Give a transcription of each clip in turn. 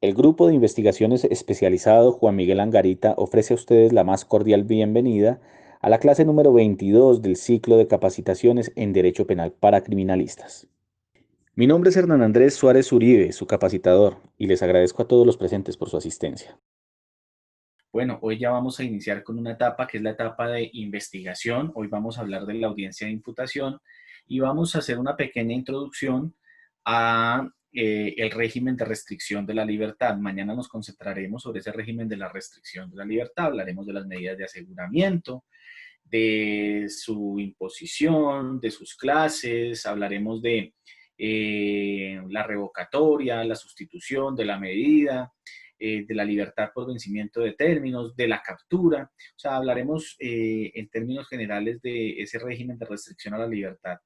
El grupo de investigaciones especializado Juan Miguel Angarita ofrece a ustedes la más cordial bienvenida a la clase número 22 del ciclo de capacitaciones en Derecho Penal para criminalistas. Mi nombre es Hernán Andrés Suárez Uribe, su capacitador, y les agradezco a todos los presentes por su asistencia. Bueno, hoy ya vamos a iniciar con una etapa que es la etapa de investigación. Hoy vamos a hablar de la audiencia de imputación y vamos a hacer una pequeña introducción a el régimen de restricción de la libertad. Mañana nos concentraremos sobre ese régimen de la restricción de la libertad. Hablaremos de las medidas de aseguramiento, de su imposición, de sus clases, hablaremos de la revocatoria, la sustitución de la medida, de la libertad por vencimiento de términos, de la captura. O sea, hablaremos en términos generales de ese régimen de restricción a la libertad.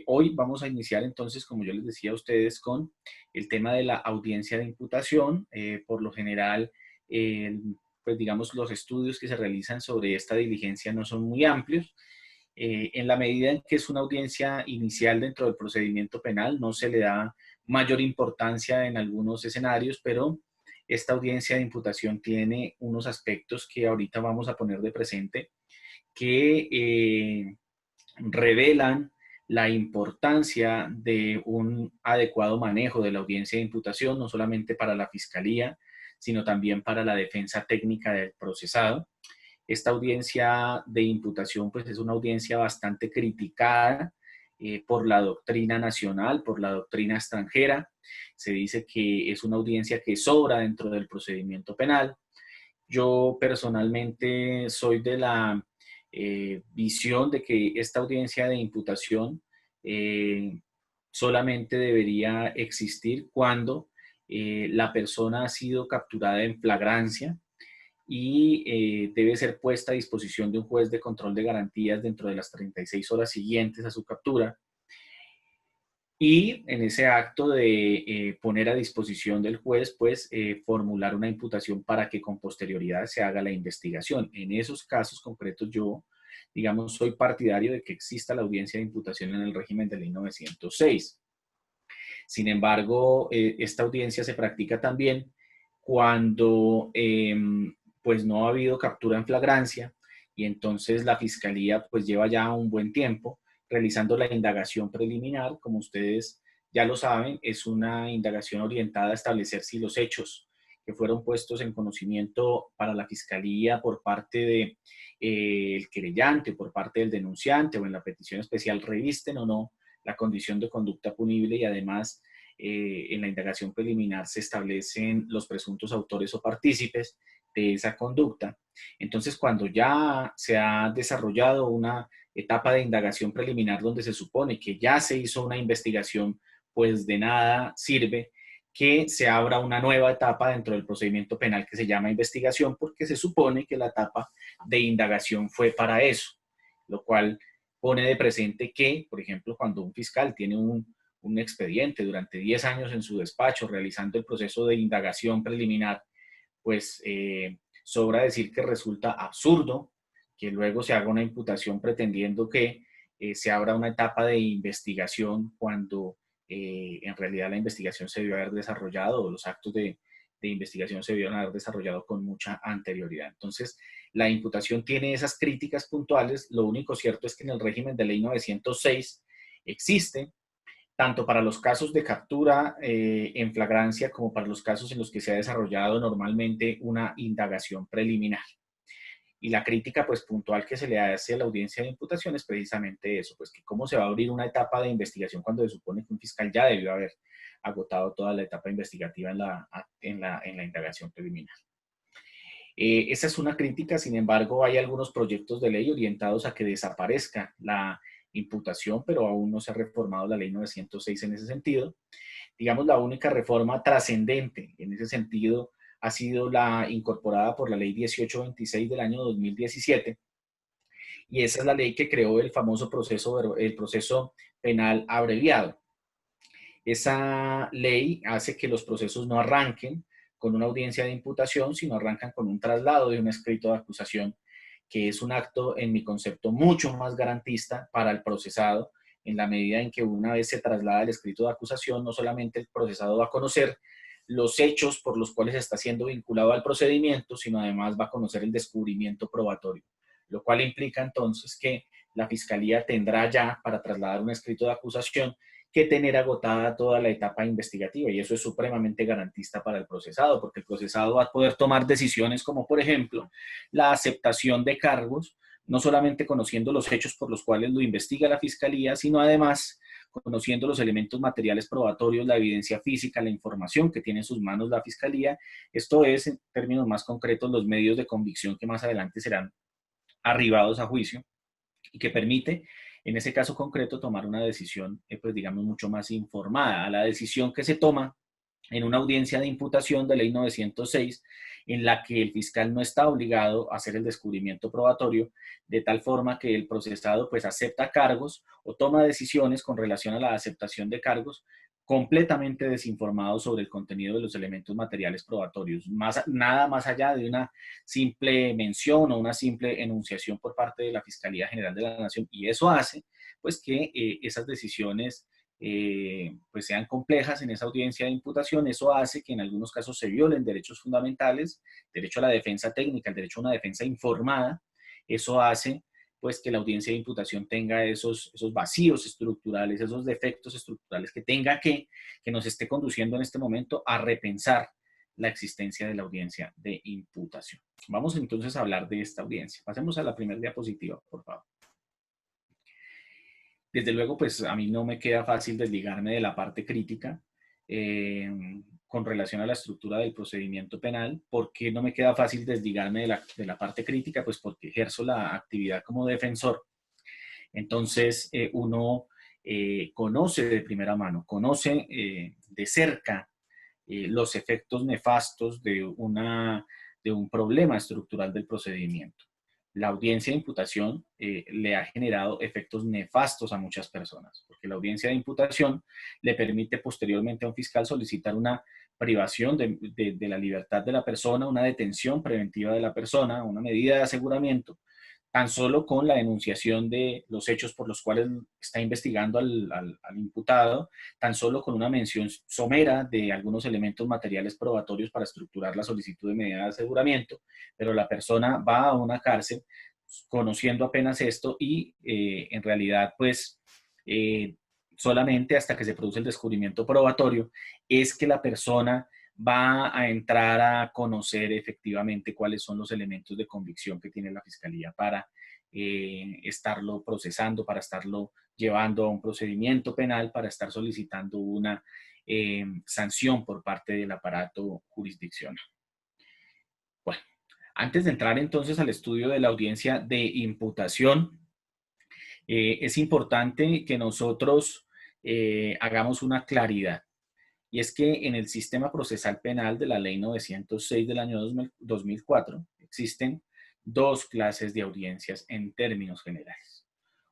Hoy vamos a iniciar entonces, como yo les decía a ustedes, con el tema de la audiencia de imputación. Por lo general, pues digamos, los estudios que se realizan sobre esta diligencia no son muy amplios. En la medida en que es una audiencia inicial dentro del procedimiento penal, no se le da mayor importancia en algunos escenarios, pero esta audiencia de imputación tiene unos aspectos que ahorita vamos a poner de presente que revelan la importancia de un adecuado manejo de la audiencia de imputación, no solamente para la fiscalía, sino también para la defensa técnica del procesado. Esta audiencia de imputación pues es una audiencia bastante criticada por la doctrina nacional, por la doctrina extranjera. Se dice que es una audiencia que sobra dentro del procedimiento penal. Yo personalmente soy de la visión de que esta audiencia de imputación eh, solamente debería existir cuando la persona ha sido capturada en flagrancia y debe ser puesta a disposición de un juez de control de garantías dentro de las 36 horas siguientes a su captura. Y en ese acto de poner a disposición del juez, pues formular una imputación para que con posterioridad se haga la investigación. En esos casos concretos yo, digamos, soy partidario de que exista la audiencia de imputación en el régimen de ley 906. Sin embargo, esta audiencia se practica también cuando pues no ha habido captura en flagrancia y entonces la fiscalía pues lleva ya un buen tiempo realizando la indagación preliminar. Como ustedes ya lo saben, es una indagación orientada a establecer si los hechos que fueron puestos en conocimiento para la fiscalía por parte de, el querellante, por parte del denunciante o en la petición especial revisten o no la condición de conducta punible y además en la indagación preliminar se establecen los presuntos autores o partícipes de esa conducta. Entonces, cuando ya se ha desarrollado una etapa de indagación preliminar donde se supone que ya se hizo una investigación, pues de nada sirve que se abra una nueva etapa dentro del procedimiento penal que se llama investigación, porque se supone que la etapa de indagación fue para eso, lo cual pone de presente que, por ejemplo, cuando un fiscal tiene un expediente durante 10 años en su despacho realizando el proceso de indagación preliminar, pues sobra decir que resulta absurdo que luego se haga una imputación pretendiendo que se abra una etapa de investigación cuando en realidad la investigación se debió haber desarrollado o los actos de investigación se debieron haber desarrollado con mucha anterioridad. Entonces, la imputación tiene esas críticas puntuales. Lo único cierto es que en el régimen de ley 906 existe tanto para los casos de captura en flagrancia como para los casos en los que se ha desarrollado normalmente una indagación preliminar. Y la crítica pues puntual que se le hace a la audiencia de imputación es precisamente eso, pues que cómo se va a abrir una etapa de investigación cuando se supone que un fiscal ya debió haber agotado toda la etapa investigativa en la indagación preliminar. Esa es una crítica. Sin embargo, hay algunos proyectos de ley orientados a que desaparezca la imputación, pero aún no se ha reformado la ley 906 en ese sentido. Digamos, la única reforma trascendente en ese sentido ha sido la incorporada por la ley 1826 del año 2017, y esa es la ley que creó el proceso penal abreviado. Esa ley hace que los procesos no arranquen con una audiencia de imputación, sino arrancan con un traslado de un escrito de acusación, que es un acto, en mi concepto, mucho más garantista para el procesado, en la medida en que una vez se traslada el escrito de acusación, no solamente el procesado va a conocer los hechos por los cuales está siendo vinculado al procedimiento, sino además va a conocer el descubrimiento probatorio, lo cual implica entonces que la Fiscalía tendrá ya, para trasladar un escrito de acusación, que tener agotada toda la etapa investigativa, y eso es supremamente garantista para el procesado, porque el procesado va a poder tomar decisiones como, por ejemplo, la aceptación de cargos, no solamente conociendo los hechos por los cuales lo investiga la Fiscalía, sino además conociendo los elementos materiales probatorios, la evidencia física, la información que tiene en sus manos la Fiscalía. Esto es, en términos más concretos, los medios de convicción que más adelante serán arribados a juicio y que permite, en ese caso concreto, tomar una decisión, pues digamos, mucho más informada. A la decisión que se toma en una audiencia de imputación de ley 906, en la que el fiscal no está obligado a hacer el descubrimiento probatorio, de tal forma que el procesado pues acepta cargos o toma decisiones con relación a la aceptación de cargos completamente desinformado sobre el contenido de los elementos materiales probatorios, nada más allá de una simple mención o una simple enunciación por parte de la Fiscalía General de la Nación. Y eso hace pues que esas decisiones pues sean complejas en esa audiencia de imputación. Eso hace que en algunos casos se violen derechos fundamentales, derecho a la defensa técnica, el derecho a una defensa informada. Eso hace pues que la audiencia de imputación tenga esos vacíos estructurales, esos defectos estructurales que nos esté conduciendo en este momento a repensar la existencia de la audiencia de imputación. Vamos entonces a hablar de esta audiencia. Pasemos a la primera diapositiva, por favor. Desde luego, pues a mí no me queda fácil desligarme de la parte crítica con relación a la estructura del procedimiento penal. ¿Por qué no me queda fácil desligarme de la parte crítica? Pues porque ejerzo la actividad como defensor. Entonces, uno conoce de primera mano, conoce de cerca los efectos nefastos de un problema estructural del procedimiento. La audiencia de imputación le ha generado efectos nefastos a muchas personas, porque la audiencia de imputación le permite posteriormente a un fiscal solicitar una privación de la libertad de la persona, una detención preventiva de la persona, una medida de aseguramiento, tan solo con la enunciación de los hechos por los cuales está investigando al imputado, tan solo con una mención somera de algunos elementos materiales probatorios para estructurar la solicitud de medida de aseguramiento, pero la persona va a una cárcel conociendo apenas esto y en realidad pues solamente hasta que se produce el descubrimiento probatorio es que la persona va a entrar a conocer efectivamente cuáles son los elementos de convicción que tiene la Fiscalía para estarlo procesando, para estarlo llevando a un procedimiento penal, para estar solicitando una sanción por parte del aparato jurisdiccional. Bueno, antes de entrar entonces al estudio de la audiencia de imputación, es importante que nosotros hagamos una claridad. Y es que en el sistema procesal penal de la ley 906 del año 2004 existen dos clases de audiencias en términos generales.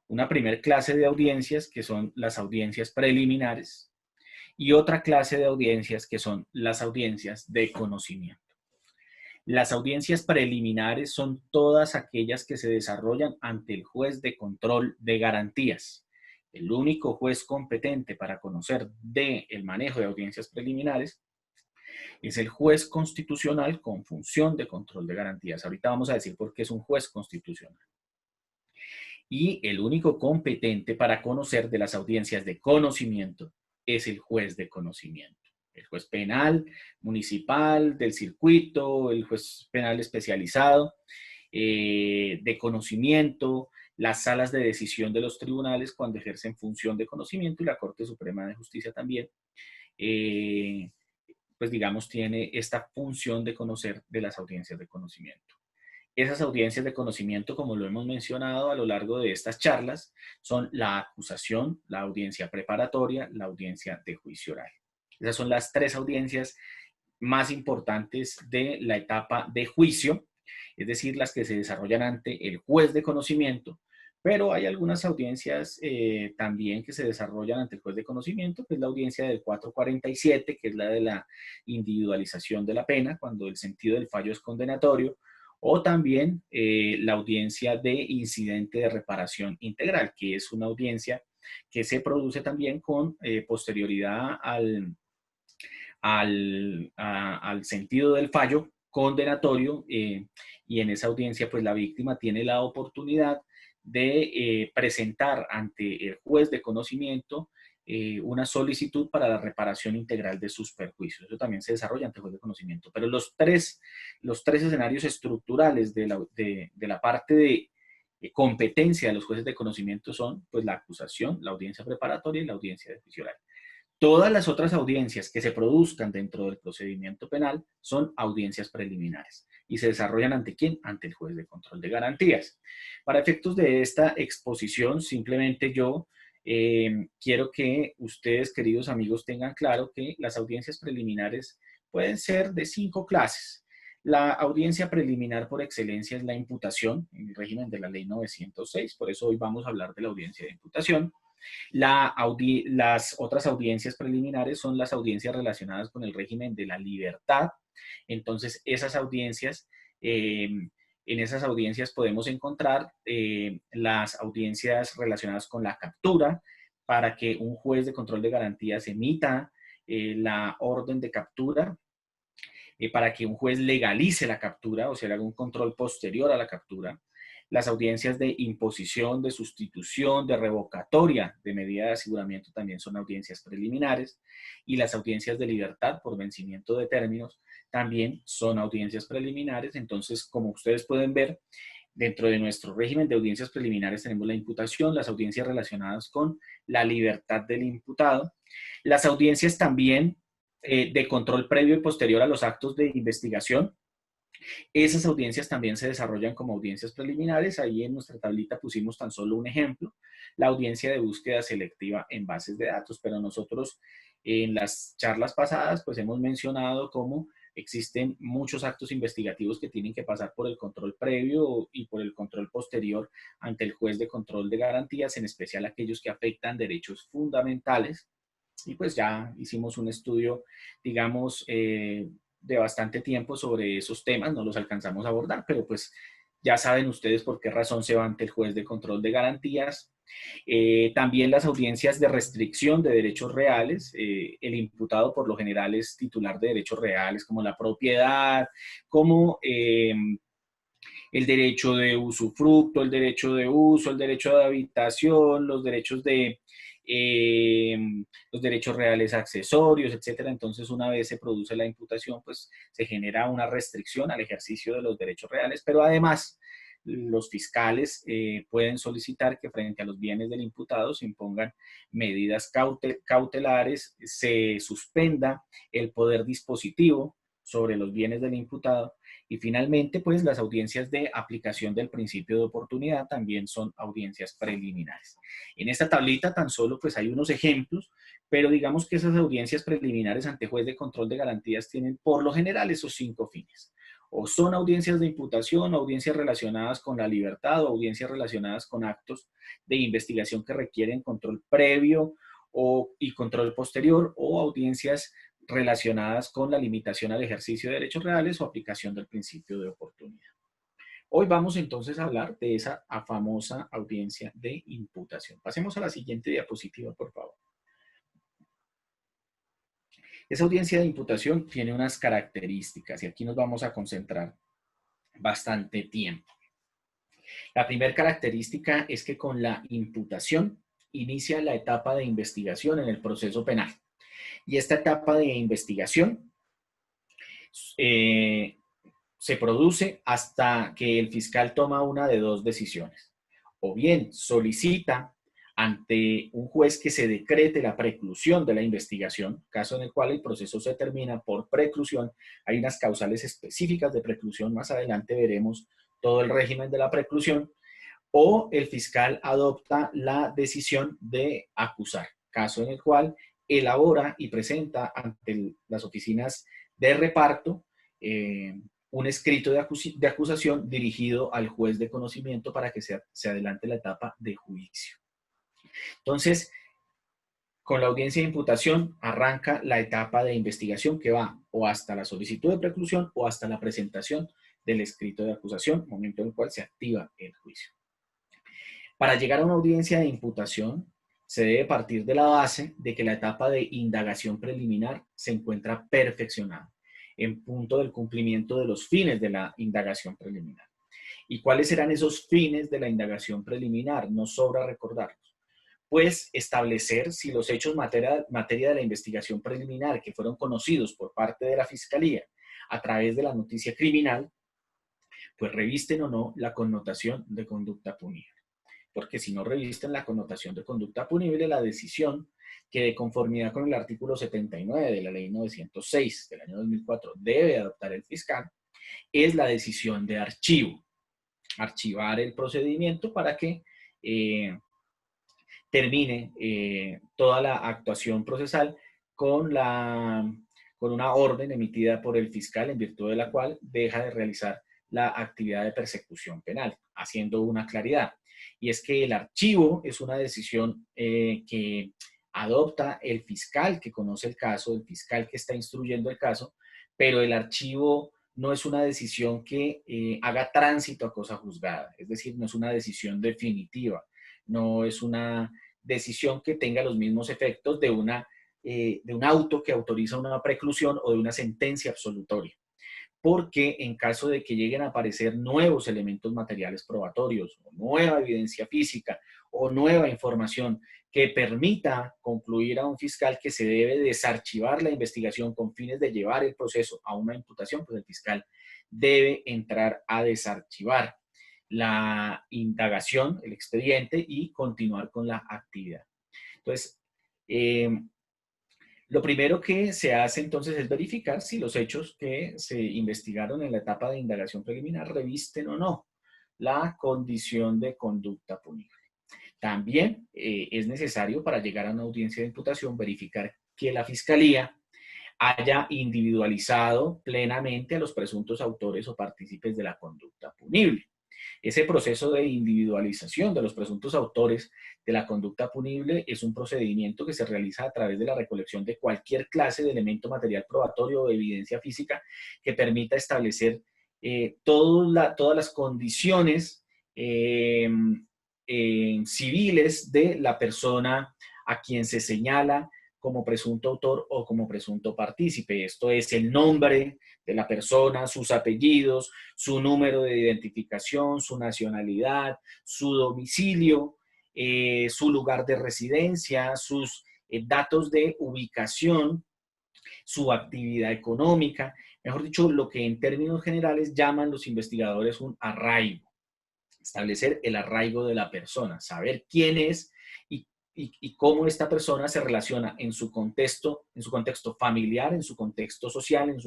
Una primera clase de audiencias que son las audiencias preliminares y otra clase de audiencias que son las audiencias de conocimiento. Las audiencias preliminares son todas aquellas que se desarrollan ante el juez de control de garantías. El único juez competente para conocer del manejo de audiencias preliminares es el juez constitucional con función de control de garantías. Ahorita vamos a decir por qué es un juez constitucional. Y el único competente para conocer de las audiencias de conocimiento es el juez de conocimiento. El juez penal, municipal, del circuito, el juez penal especializado, de conocimiento, las salas de decisión de los tribunales cuando ejercen función de conocimiento y la Corte Suprema de Justicia también, pues digamos, tiene esta función de conocer de las audiencias de conocimiento. Esas audiencias de conocimiento, como lo hemos mencionado a lo largo de estas charlas, son la acusación, la audiencia preparatoria, la audiencia de juicio oral. Esas son las tres audiencias más importantes de la etapa de juicio, es decir, las que se desarrollan ante el juez de conocimiento, pero hay algunas audiencias también que se desarrollan ante el juez de conocimiento, que es la audiencia del 447, que es la de la individualización de la pena, cuando el sentido del fallo es condenatorio, o también la audiencia de incidente de reparación integral, que es una audiencia que se produce también con posterioridad al sentido del fallo condenatorio, y en esa audiencia pues la víctima tiene la oportunidad de presentar ante el juez de conocimiento una solicitud para la reparación integral de sus perjuicios. Eso también se desarrolla ante el juez de conocimiento. Pero los tres escenarios estructurales de la parte de competencia de los jueces de conocimiento son pues la acusación, la audiencia preparatoria y la audiencia de juicio oral. Todas las otras audiencias que se produzcan dentro del procedimiento penal son audiencias preliminares y se desarrollan ante quién? Ante el juez de control de garantías. Para efectos de esta exposición, simplemente yo quiero que ustedes, queridos amigos, tengan claro que las audiencias preliminares pueden ser de 5 clases. La audiencia preliminar por excelencia es la imputación en el régimen de la ley 906, por eso hoy vamos a hablar de la audiencia de imputación. Las otras audiencias preliminares son las audiencias relacionadas con el régimen de la libertad. Entonces, en esas audiencias podemos encontrar las audiencias relacionadas con la captura, para que un juez de control de garantías emita la orden de captura, para que un juez legalice la captura, o sea, haga un control posterior a la captura. Las audiencias de imposición, de sustitución, de revocatoria de medida de aseguramiento también son audiencias preliminares, y las audiencias de libertad por vencimiento de términos también son audiencias preliminares. Entonces, como ustedes pueden ver, dentro de nuestro régimen de audiencias preliminares tenemos la imputación, las audiencias relacionadas con la libertad del imputado, las audiencias también de control previo y posterior a los actos de investigación. Esas audiencias también se desarrollan como audiencias preliminares. Ahí en nuestra tablita pusimos tan solo un ejemplo, la audiencia de búsqueda selectiva en bases de datos, pero nosotros en las charlas pasadas pues hemos mencionado cómo existen muchos actos investigativos que tienen que pasar por el control previo y por el control posterior ante el juez de control de garantías, en especial aquellos que afectan derechos fundamentales. Y pues ya hicimos un estudio, digamos, de bastante tiempo sobre esos temas, no los alcanzamos a abordar, pero pues ya saben ustedes por qué razón se va ante el juez de control de garantías. También las audiencias de restricción de derechos reales. El imputado por lo general es titular de derechos reales como la propiedad, como el derecho de usufructo, el derecho de uso, el derecho de habitación, eh, los derechos reales accesorios, etcétera. Entonces, una vez se produce la imputación, pues se genera una restricción al ejercicio de los derechos reales, pero además los fiscales pueden solicitar que frente a los bienes del imputado se impongan medidas cautelares, se suspenda el poder dispositivo sobre los bienes del imputado. Y finalmente, pues las audiencias de aplicación del principio de oportunidad también son audiencias preliminares. En esta tablita tan solo pues hay unos ejemplos, pero digamos que esas audiencias preliminares ante juez de control de garantías tienen por lo general esos 5 fines. O son audiencias de imputación, audiencias relacionadas con la libertad, o audiencias relacionadas con actos de investigación que requieren control previo y control posterior, o audiencias relacionadas con la limitación al ejercicio de derechos reales o aplicación del principio de oportunidad. Hoy vamos entonces a hablar de esa famosa audiencia de imputación. Pasemos a la siguiente diapositiva, por favor. Esa audiencia de imputación tiene unas características y aquí nos vamos a concentrar bastante tiempo. La primera característica es que con la imputación inicia la etapa de investigación en el proceso penal. Y esta etapa de investigación se produce hasta que el fiscal toma una de 2 decisiones. O bien solicita ante un juez que se decrete la preclusión de la investigación, caso en el cual el proceso se termina por preclusión. Hay unas causales específicas de preclusión, más adelante veremos todo el régimen de la preclusión. O el fiscal adopta la decisión de acusar, caso en el cual elabora y presenta ante las oficinas de reparto un escrito de acusación dirigido al juez de conocimiento para que se adelante la etapa de juicio. Entonces, con la audiencia de imputación arranca la etapa de investigación que va o hasta la solicitud de preclusión o hasta la presentación del escrito de acusación, momento en el cual se activa el juicio. Para llegar a una audiencia de imputación, se debe partir de la base de que la etapa de indagación preliminar se encuentra perfeccionada en punto del cumplimiento de los fines de la indagación preliminar. ¿Y cuáles serán esos fines de la indagación preliminar? No sobra recordarlos. Pues establecer si los hechos materia de la investigación preliminar que fueron conocidos por parte de la Fiscalía a través de la noticia criminal, pues revisten o no la connotación de conducta punible. Porque si no revisten la connotación de conducta punible, la decisión que de conformidad con el artículo 79 de la ley 906 del año 2004 debe adoptar el fiscal, es la decisión de archivo. Archivar el procedimiento para que termine toda la actuación procesal con, con una orden emitida por el fiscal en virtud de la cual deja de realizar la actividad de persecución penal, haciendo una claridad. Y es que el archivo es una decisión que adopta el fiscal que conoce el caso, el fiscal que está instruyendo el caso, pero el archivo no es una decisión que haga tránsito a cosa juzgada, es decir, no es una decisión definitiva, no es una decisión que tenga los mismos efectos de un auto que autoriza una preclusión o de una sentencia absolutoria. Porque en caso de que lleguen a aparecer nuevos elementos materiales probatorios, o nueva evidencia física, o nueva información que permita concluir a un fiscal que se debe desarchivar la investigación con fines de llevar el proceso a una imputación, pues el fiscal debe entrar a desarchivar la indagación, el expediente y continuar con la actividad. Entonces, lo primero que se hace entonces es verificar si los hechos que se investigaron en la etapa de indagación preliminar revisten o no la condición de conducta punible. También es necesario para llegar a una audiencia de imputación verificar que la Fiscalía haya individualizado plenamente a los presuntos autores o partícipes de la conducta punible. Ese proceso de individualización de los presuntos autores de la conducta punible es un procedimiento que se realiza a través de la recolección de cualquier clase de elemento material probatorio o evidencia física que permita establecer todas las condiciones civiles de la persona a quien se señala como presunto autor o como presunto partícipe. Esto es el nombre de la persona, sus apellidos, su número de identificación, su nacionalidad, su domicilio, su lugar de residencia, sus datos de ubicación, su actividad económica, mejor dicho, lo que en términos generales llaman los investigadores un arraigo. Establecer el arraigo de la persona, saber quién es y cómo esta persona se relaciona en su contexto familiar, en su contexto social, en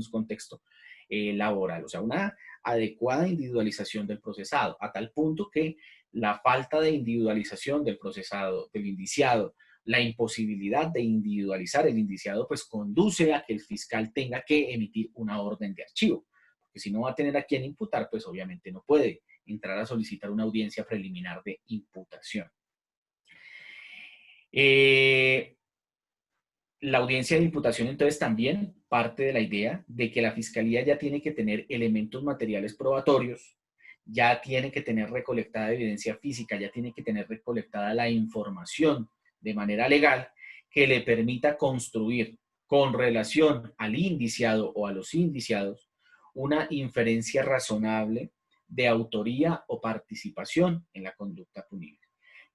su contexto laboral. O sea, una adecuada individualización del procesado, a tal punto que la falta de individualización del procesado, del indiciado, la imposibilidad de individualizar el indiciado, pues conduce a que el fiscal tenga que emitir una orden de archivo. Porque si no va a tener a quién imputar, pues obviamente no puede entrar a solicitar una audiencia preliminar de imputación. La audiencia de imputación entonces también parte de la idea de que la fiscalía ya tiene que tener elementos materiales probatorios, ya tiene que tener recolectada evidencia física, ya tiene que tener recolectada la información de manera legal que le permita construir con relación al indiciado o a los indiciados una inferencia razonable de autoría o participación en la conducta punible.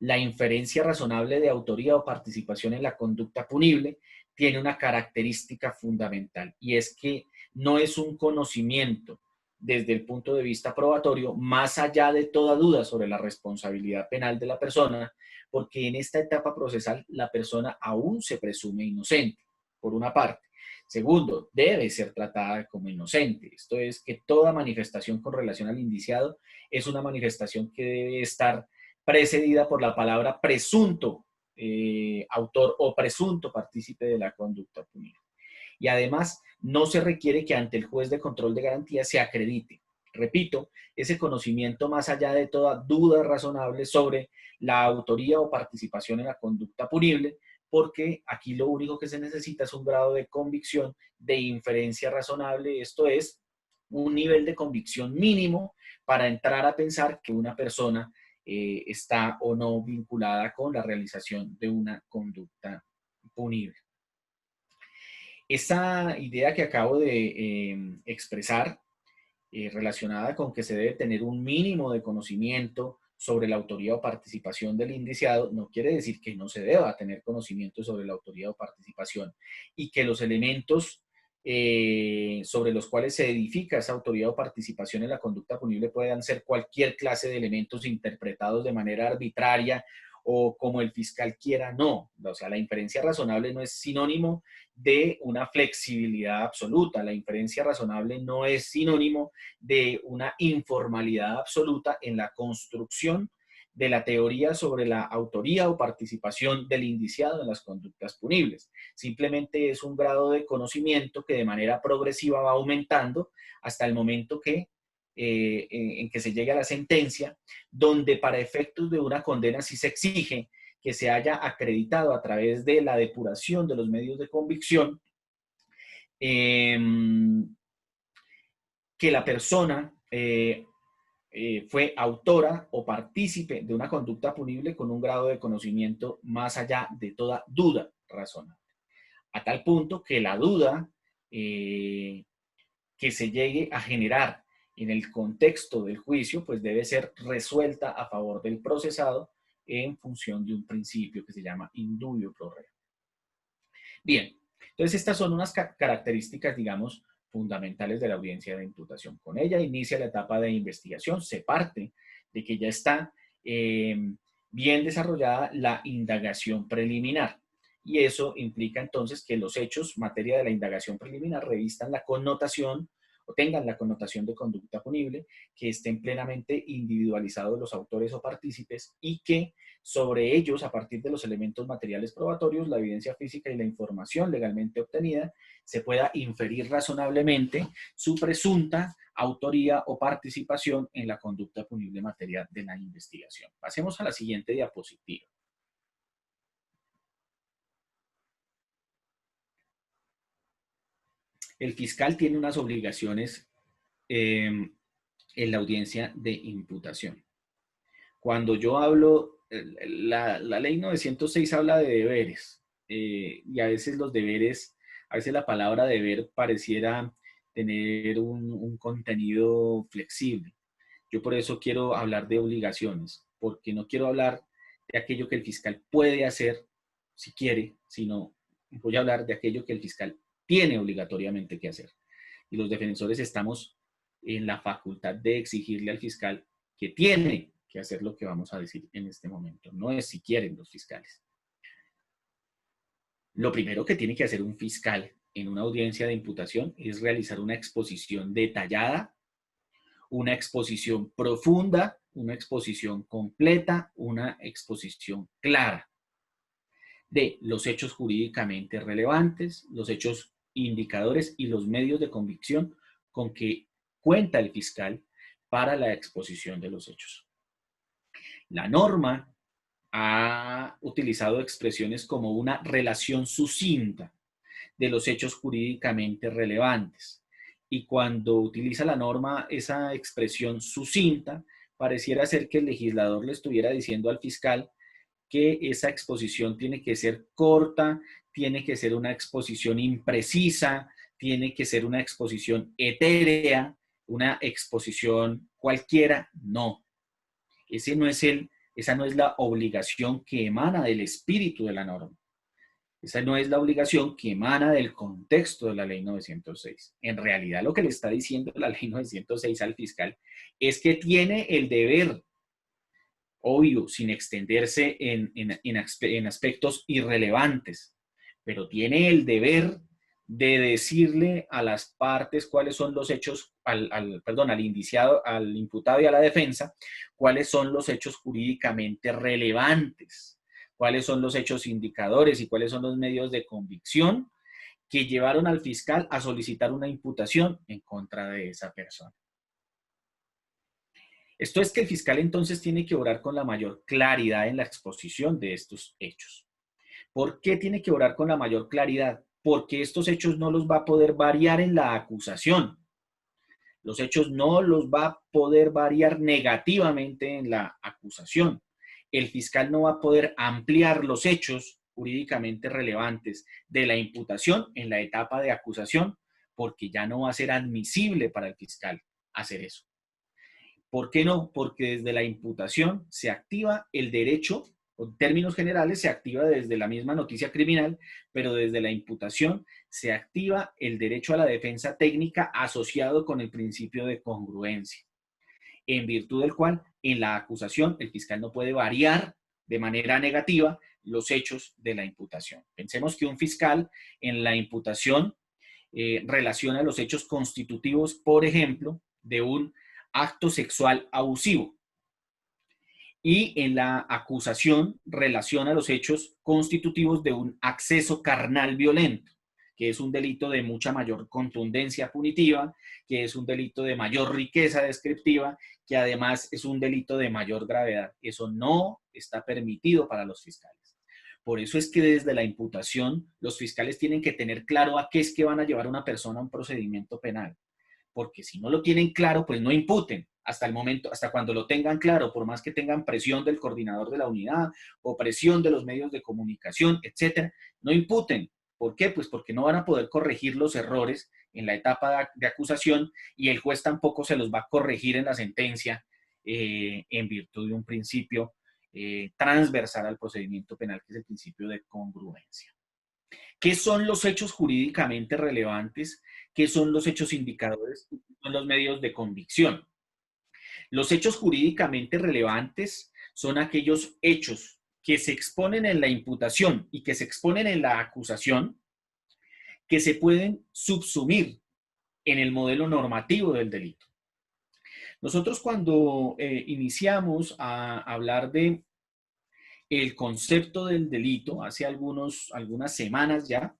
La inferencia razonable de autoría o participación en la conducta punible tiene una característica fundamental y es que no es un conocimiento desde el punto de vista probatorio más allá de toda duda sobre la responsabilidad penal de la persona, porque en esta etapa procesal la persona aún se presume inocente, por una parte. Segundo, debe ser tratada como inocente. Esto es que toda manifestación con relación al indiciado es una manifestación que debe estar precedida por la palabra presunto autor o presunto partícipe de la conducta punible. Y además, no se requiere que ante el juez de control de garantía se acredite, repito, ese conocimiento más allá de toda duda razonable sobre la autoría o participación en la conducta punible, porque aquí lo único que se necesita es un grado de convicción, de inferencia razonable, esto es, un nivel de convicción mínimo para entrar a pensar que una persona está o no vinculada con la realización de una conducta punible. Esa idea que acabo de expresar, relacionada con que se debe tener un mínimo de conocimiento sobre la autoría o participación del indiciado, no quiere decir que no se deba tener conocimiento sobre la autoría o participación y que los elementos sobre los cuales se edifica esa autoría o participación en la conducta punible puedan ser cualquier clase de elementos interpretados de manera arbitraria o como el fiscal quiera, no. O sea, la inferencia razonable no es sinónimo de una flexibilidad absoluta. La inferencia razonable no es sinónimo de una informalidad absoluta en la construcción de la teoría sobre la autoría o participación del indiciado en las conductas punibles. Simplemente es un grado de conocimiento que de manera progresiva va aumentando hasta el momento en que se llegue a la sentencia, donde para efectos de una condena sí se exige que se haya acreditado a través de la depuración de los medios de convicción eh, que la persona fue autora o partícipe de una conducta punible con un grado de conocimiento más allá de toda duda razonable. A tal punto que la duda que se llegue a generar en el contexto del juicio, pues debe ser resuelta a favor del procesado en función de un principio que se llama indubio pro reo. Bien, entonces estas son unas características, digamos, fundamentales de la audiencia de imputación. Con ella inicia la etapa de investigación, se parte de que ya está bien desarrollada la indagación preliminar. Y eso implica entonces que los hechos, materia de la indagación preliminar, revistan la connotación o tengan la connotación de conducta punible, que estén plenamente individualizados los autores o partícipes y que sobre ellos, a partir de los elementos materiales probatorios, la evidencia física y la información legalmente obtenida, se pueda inferir razonablemente su presunta autoría o participación en la conducta punible en materia de la investigación. Pasemos a la siguiente diapositiva. El fiscal tiene unas obligaciones en la audiencia de imputación. Cuando yo hablo, la ley 906 habla de deberes y a veces los deberes, a veces la palabra deber pareciera tener un contenido flexible. Yo por eso quiero hablar de obligaciones, porque no quiero hablar de aquello que el fiscal puede hacer si quiere, sino voy a hablar de aquello que el fiscal tiene obligatoriamente que hacer. Y los defensores estamos en la facultad de exigirle al fiscal que tiene que hacer lo que vamos a decir en este momento. No es si quieren los fiscales. Lo primero que tiene que hacer un fiscal en una audiencia de imputación es realizar una exposición detallada, una exposición profunda, una exposición completa, una exposición clara de los hechos jurídicamente relevantes, los hechos indicadores y los medios de convicción con que cuenta el fiscal para la exposición de los hechos. La norma ha utilizado expresiones como una relación sucinta de los hechos jurídicamente relevantes. Y cuando utiliza la norma esa expresión sucinta, pareciera ser que el legislador le estuviera diciendo al fiscal que esa exposición tiene que ser corta, tiene que ser una exposición imprecisa, tiene que ser una exposición etérea, una exposición cualquiera. No, esa no es la obligación que emana del espíritu de la norma. Esa no es la obligación que emana del contexto de la ley 906. En realidad lo que le está diciendo la ley 906 al fiscal es que tiene el deber, obvio, sin extenderse en aspectos irrelevantes, pero tiene el deber de decirle a las partes cuáles son los hechos, al indiciado, al imputado y a la defensa, cuáles son los hechos jurídicamente relevantes, cuáles son los hechos indicadores y cuáles son los medios de convicción que llevaron al fiscal a solicitar una imputación en contra de esa persona. Esto es que el fiscal entonces tiene que obrar con la mayor claridad en la exposición de estos hechos. ¿Por qué tiene que obrar con la mayor claridad? Porque estos hechos no los va a poder variar en la acusación. Los hechos no los va a poder variar negativamente en la acusación. El fiscal no va a poder ampliar los hechos jurídicamente relevantes de la imputación en la etapa de acusación, porque ya no va a ser admisible para el fiscal hacer eso. ¿Por qué no? Porque desde la imputación se activa el derecho, o en términos generales se activa desde la misma noticia criminal, pero desde la imputación se activa el derecho a la defensa técnica asociado con el principio de congruencia, en virtud del cual en la acusación el fiscal no puede variar de manera negativa los hechos de la imputación. Pensemos que un fiscal en la imputación relaciona los hechos constitutivos, por ejemplo, de un acto sexual abusivo, y en la acusación relaciona los hechos constitutivos de un acceso carnal violento, que es un delito de mucha mayor contundencia punitiva, que es un delito de mayor riqueza descriptiva, que además es un delito de mayor gravedad. Eso no está permitido para los fiscales. Por eso es que desde la imputación los fiscales tienen que tener claro a qué es que van a llevar a una persona a un procedimiento penal, porque si no lo tienen claro, pues no imputen hasta el momento, hasta cuando lo tengan claro, por más que tengan presión del coordinador de la unidad o presión de los medios de comunicación, etcétera, no imputen. ¿Por qué? Pues porque no van a poder corregir los errores en la etapa de acusación y el juez tampoco se los va a corregir en la sentencia en virtud de un principio transversal al procedimiento penal, que es el principio de congruencia. ¿Qué son los hechos jurídicamente relevantes? ¿Qué son los hechos indicadores? ¿Qué son los medios de convicción? Los hechos jurídicamente relevantes son aquellos hechos que se exponen en la imputación y que se exponen en la acusación, que se pueden subsumir en el modelo normativo del delito. Nosotros cuando iniciamos a hablar de el concepto del delito, hace algunas semanas ya,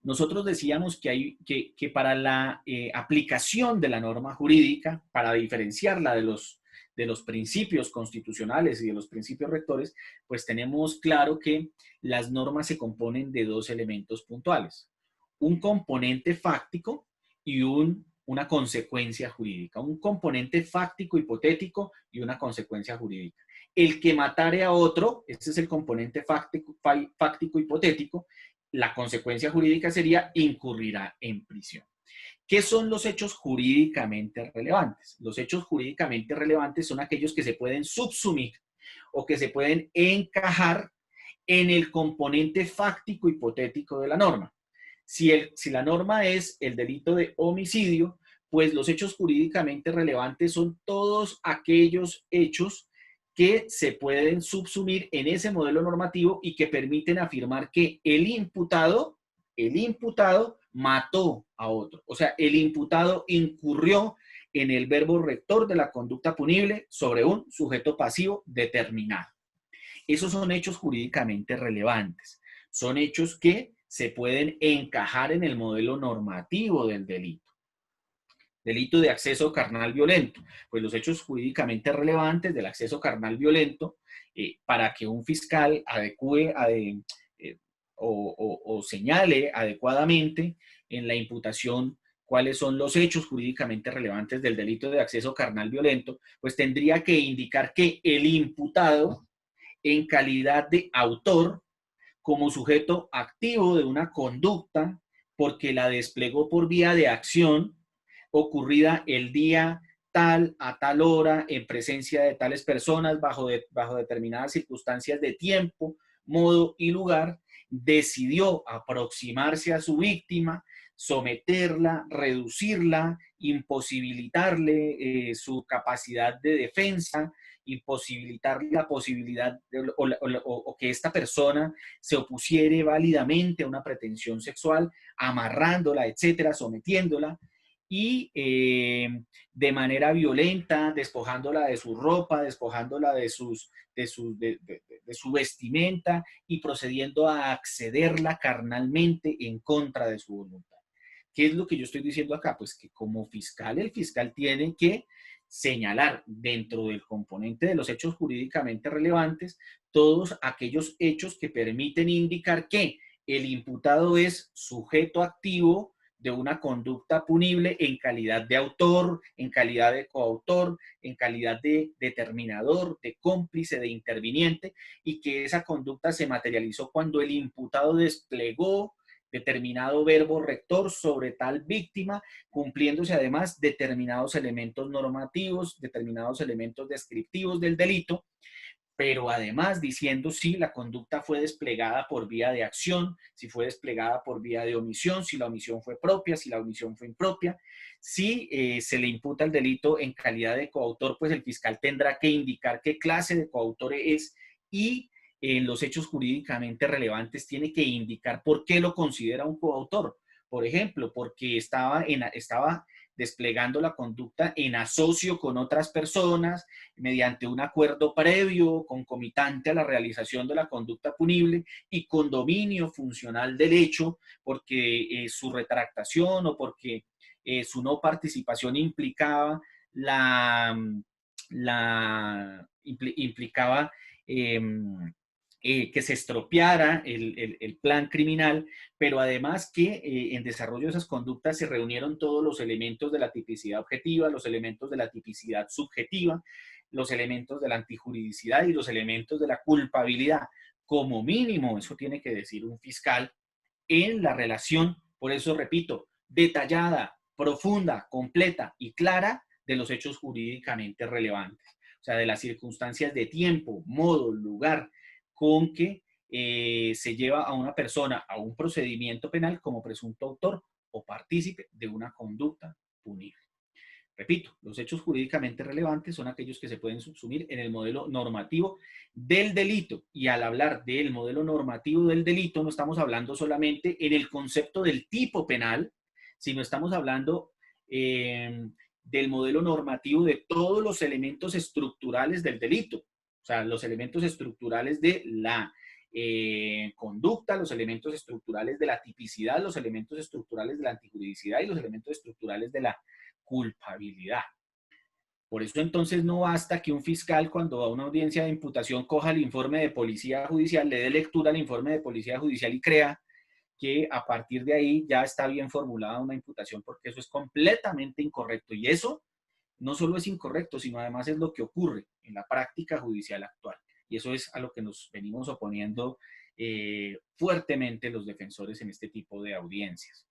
nosotros decíamos que para la aplicación de la norma jurídica, para diferenciarla de los principios constitucionales y de los principios rectores, pues tenemos claro que las normas se componen de dos elementos puntuales: un componente fáctico y una consecuencia jurídica, un componente fáctico hipotético y una consecuencia jurídica. El que matare a otro, ese es el componente fáctico hipotético. La consecuencia jurídica sería incurrirá en prisión. ¿Qué son los hechos jurídicamente relevantes? Los hechos jurídicamente relevantes son aquellos que se pueden subsumir o que se pueden encajar en el componente fáctico hipotético de la norma. Si la norma es el delito de homicidio, pues los hechos jurídicamente relevantes son todos aquellos hechos que se pueden subsumir en ese modelo normativo y que permiten afirmar que el imputado mató a otro. O sea, el imputado incurrió en el verbo rector de la conducta punible sobre un sujeto pasivo determinado. Esos son hechos jurídicamente relevantes. Son hechos que se pueden encajar en el modelo normativo del delito. Delito de acceso carnal violento. Pues los hechos jurídicamente relevantes del acceso carnal violento, para que un fiscal adecue o señale adecuadamente en la imputación cuáles son los hechos jurídicamente relevantes del delito de acceso carnal violento, pues tendría que indicar que el imputado, en calidad de autor, como sujeto activo de una conducta, porque la desplegó por vía de acción ocurrida el día tal a tal hora, en presencia de tales personas, bajo determinadas circunstancias de tiempo, modo y lugar, decidió aproximarse a su víctima, someterla, reducirla, imposibilitarle su capacidad de defensa, imposibilitar la posibilidad o que esta persona se opusiere válidamente a una pretensión sexual, amarrándola, etcétera, sometiéndola, y de manera violenta, despojándola de su ropa, despojándola de su vestimenta y procediendo a accederla carnalmente en contra de su voluntad. ¿Qué es lo que yo estoy diciendo acá? Pues que como fiscal, el fiscal tiene que señalar dentro del componente de los hechos jurídicamente relevantes todos aquellos hechos que permiten indicar que el imputado es sujeto activo de una conducta punible en calidad de autor, en calidad de coautor, en calidad de determinador, de cómplice, de interviniente, y que esa conducta se materializó cuando el imputado desplegó determinado verbo rector sobre tal víctima, cumpliéndose además determinados elementos normativos, determinados elementos descriptivos del delito, pero además diciendo si la conducta fue desplegada por vía de acción, si fue desplegada por vía de omisión, si la omisión fue propia, si la omisión fue impropia. Si se le imputa el delito en calidad de coautor, pues el fiscal tendrá que indicar qué clase de coautor es y en los hechos jurídicamente relevantes tiene que indicar por qué lo considera un coautor. Por ejemplo, porque estaba desplegando la conducta en asocio con otras personas, mediante un acuerdo previo, concomitante a la realización de la conducta punible y con dominio funcional del hecho, porque su retractación o porque su no participación implicaba implicaba eh, que se estropeara el plan criminal, pero además que en desarrollo de esas conductas se reunieron todos los elementos de la tipicidad objetiva, los elementos de la tipicidad subjetiva, los elementos de la antijuridicidad y los elementos de la culpabilidad. Como mínimo, eso tiene que decir un fiscal en la relación, por eso repito, detallada, profunda, completa y clara de los hechos jurídicamente relevantes. O sea, de las circunstancias de tiempo, modo, lugar con que se lleva a una persona a un procedimiento penal como presunto autor o partícipe de una conducta punible. Repito, los hechos jurídicamente relevantes son aquellos que se pueden subsumir en el modelo normativo del delito. Y al hablar del modelo normativo del delito, no estamos hablando solamente en el concepto del tipo penal, sino estamos hablando del modelo normativo de todos los elementos estructurales del delito. O sea, los elementos estructurales de la conducta, los elementos estructurales de la tipicidad, los elementos estructurales de la antijuridicidad y los elementos estructurales de la culpabilidad. Por eso entonces no basta que un fiscal cuando va a una audiencia de imputación coja el informe de policía judicial, le dé lectura al informe de policía judicial y crea que a partir de ahí ya está bien formulada una imputación, porque eso es completamente incorrecto. Y eso no solo es incorrecto, sino además es lo que ocurre en la práctica judicial actual. Y eso es a lo que nos venimos oponiendo fuertemente los defensores en este tipo de audiencias.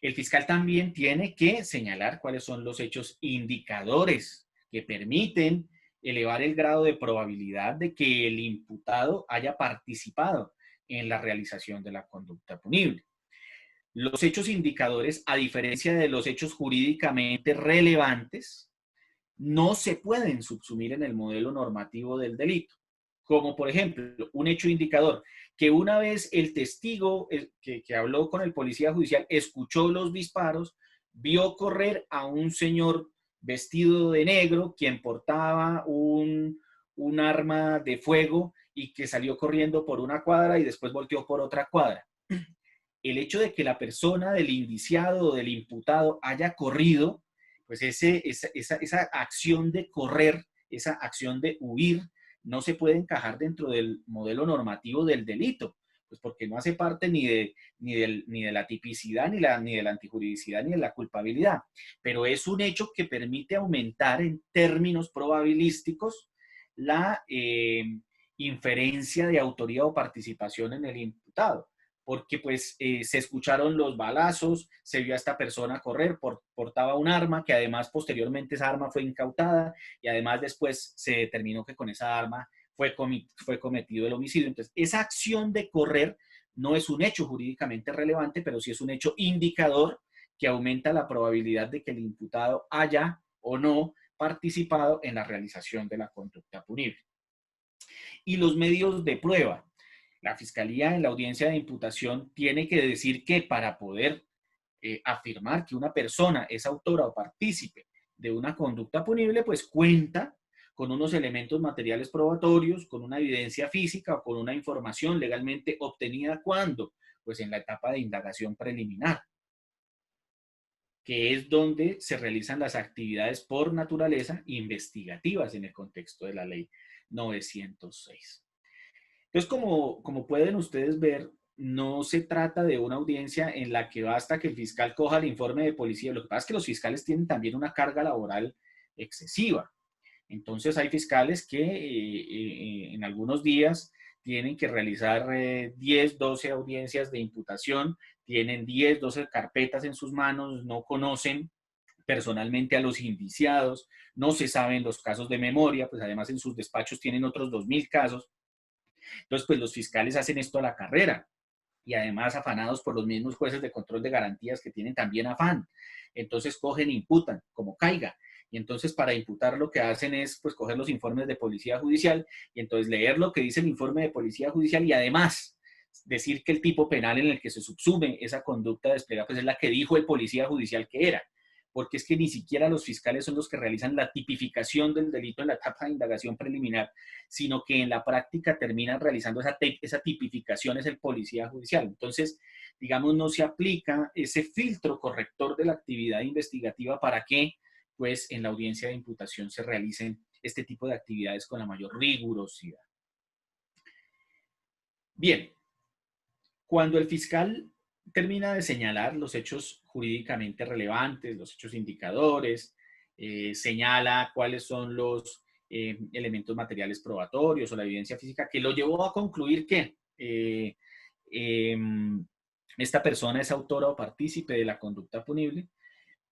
El fiscal también tiene que señalar cuáles son los hechos indicadores que permiten elevar el grado de probabilidad de que el imputado haya participado en la realización de la conducta punible. Los hechos indicadores, a diferencia de los hechos jurídicamente relevantes, no se pueden subsumir en el modelo normativo del delito. Como por ejemplo, un hecho indicador, que una vez el testigo que habló con el policía judicial escuchó los disparos, vio correr a un señor vestido de negro, quien portaba un arma de fuego y que salió corriendo por una cuadra y después volteó por otra cuadra. El hecho de que la persona del indiciado o del imputado haya corrido, pues esa acción de correr, esa acción de huir, no se puede encajar dentro del modelo normativo del delito, pues porque no hace parte ni de la tipicidad, ni de la antijuridicidad, ni de la culpabilidad, pero es un hecho que permite aumentar en términos probabilísticos la inferencia de autoría o participación en el imputado, porque pues se escucharon los balazos, se vio a esta persona correr, portaba un arma, que además posteriormente esa arma fue incautada y además después se determinó que con esa arma fue cometido el homicidio. Entonces, esa acción de correr no es un hecho jurídicamente relevante, pero sí es un hecho indicador que aumenta la probabilidad de que el imputado haya o no participado en la realización de la conducta punible. Y los medios de prueba. La fiscalía en la audiencia de imputación tiene que decir que para poder afirmar que una persona es autora o partícipe de una conducta punible, pues cuenta con unos elementos materiales probatorios, con una evidencia física o con una información legalmente obtenida cuando, pues en la etapa de indagación preliminar, que es donde se realizan las actividades por naturaleza investigativas en el contexto de la ley 906. Entonces, como pueden ustedes ver, no se trata de una audiencia en la que basta que el fiscal coja el informe de policía. Lo que pasa es que los fiscales tienen también una carga laboral excesiva. Entonces hay fiscales que en algunos días tienen que realizar 10, 12 audiencias de imputación, tienen 10, 12 carpetas en sus manos, no conocen personalmente a los indiciados, no se saben los casos de memoria, pues además en sus despachos tienen otros 2.000 casos. Entonces, pues los fiscales hacen esto a la carrera y además afanados por los mismos jueces de control de garantías que tienen también afán. Entonces cogen e imputan como caiga. Y entonces para imputar lo que hacen es pues coger los informes de policía judicial y entonces leer lo que dice el informe de policía judicial y además decir que el tipo penal en el que se subsume esa conducta desplegada pues es la que dijo el policía judicial que era, porque es que ni siquiera los fiscales son los que realizan la tipificación del delito en la etapa de indagación preliminar, sino que en la práctica terminan realizando esa tipificación es el policía judicial. Entonces, digamos, no se aplica ese filtro corrector de la actividad investigativa para que, pues, en la audiencia de imputación se realicen este tipo de actividades con la mayor rigurosidad. Bien, cuando el fiscal termina de señalar los hechos jurídicamente relevantes, los hechos indicadores, señala cuáles son los elementos materiales probatorios o la evidencia física que lo llevó a concluir que eh, esta persona es autora o partícipe de la conducta punible,